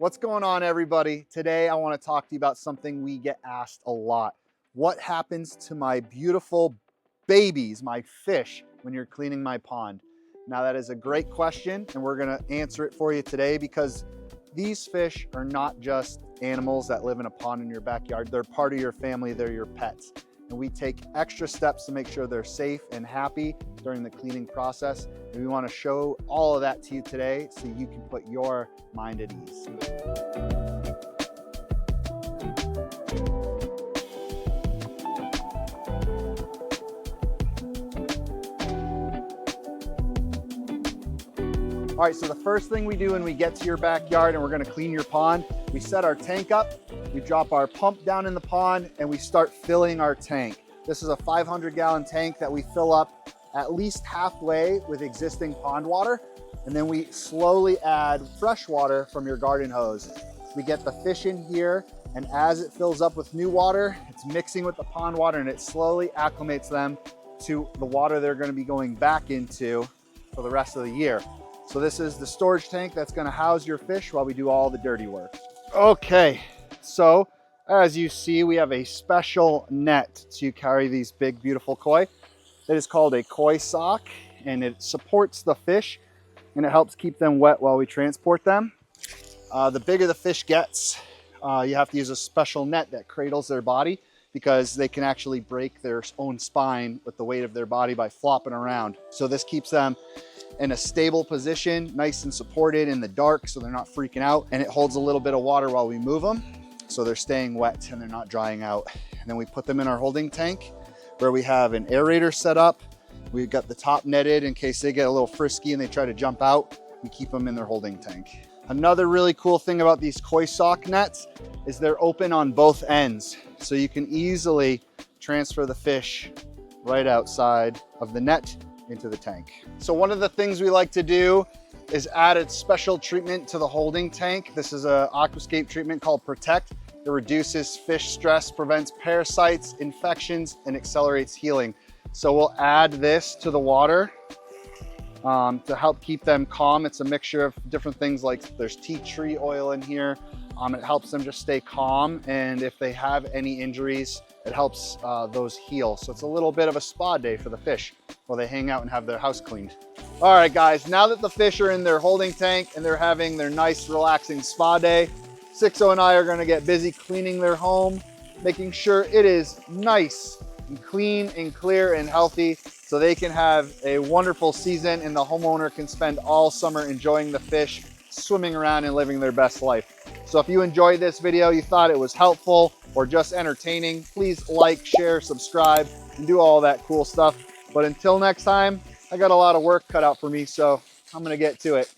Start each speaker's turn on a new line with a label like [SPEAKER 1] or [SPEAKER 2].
[SPEAKER 1] What's going on, everybody? Today I want to talk to you about something we get asked a lot. What happens to my beautiful babies, my fish, when you're cleaning my pond? Now that is a great question, and we're going to answer it for you today because these fish are not just animals that live in a pond in your backyard. They're part of your family, they're your pets. And we take extra steps to make sure they're safe and happy during the cleaning process. And we want to show all of that to you today so you can put your mind at ease. All right, so the first thing we do when we get to your backyard and we're gonna clean your pond, we set our tank up, we drop our pump down in the pond, and we start filling our tank. This is a 500-gallon tank that we fill up at least halfway with existing pond water, and then we slowly add fresh water from your garden hose. We get the fish in here, and as it fills up with new water, it's mixing with the pond water, and it slowly acclimates them to the water they're gonna be going back into for the rest of the year. So this is the storage tank that's gonna house your fish while we do all the dirty work. Okay, so as you see, we have a special net to carry these big, beautiful koi. It is called a koi sock, and it supports the fish, and it helps keep them wet while we transport them. The bigger the fish gets, you have to use a special net that cradles their body because they can actually break their own spine with the weight of their body by flopping around. So this keeps them in a stable position, nice and supported in the dark so they're not freaking out, and it holds a little bit of water while we move them so they're staying wet and they're not drying out. And then we put them in our holding tank where we have an aerator set up. We've got the top netted in case they get a little frisky and they try to jump out. We keep them in their holding tank. Another really cool thing about these koi sock nets is they're open on both ends, so you can easily transfer the fish right outside of the net into the tank. So one of the things we like to do is add a special treatment to the holding tank. This is an aquascape treatment called Protect. It reduces fish stress, prevents parasites, infections, and accelerates healing. So we'll add this to the water to help keep them calm. It's a mixture of different things, like there's tea tree oil in here. It helps them just stay calm, and if they have any injuries, it helps those heal. So it's a little bit of a spa day for the fish while they hang out and have their house cleaned. All right, guys, now that the fish are in their holding tank and they're having their nice, relaxing spa day, Sixo and I are gonna get busy cleaning their home, making sure it is nice and clean and clear and healthy so they can have a wonderful season and the homeowner can spend all summer enjoying the fish, swimming around and living their best life. So if you enjoyed this video, you thought it was helpful or just entertaining, please like, share, subscribe, and do all that cool stuff. But until next time, I got a lot of work cut out for me, so I'm gonna get to it.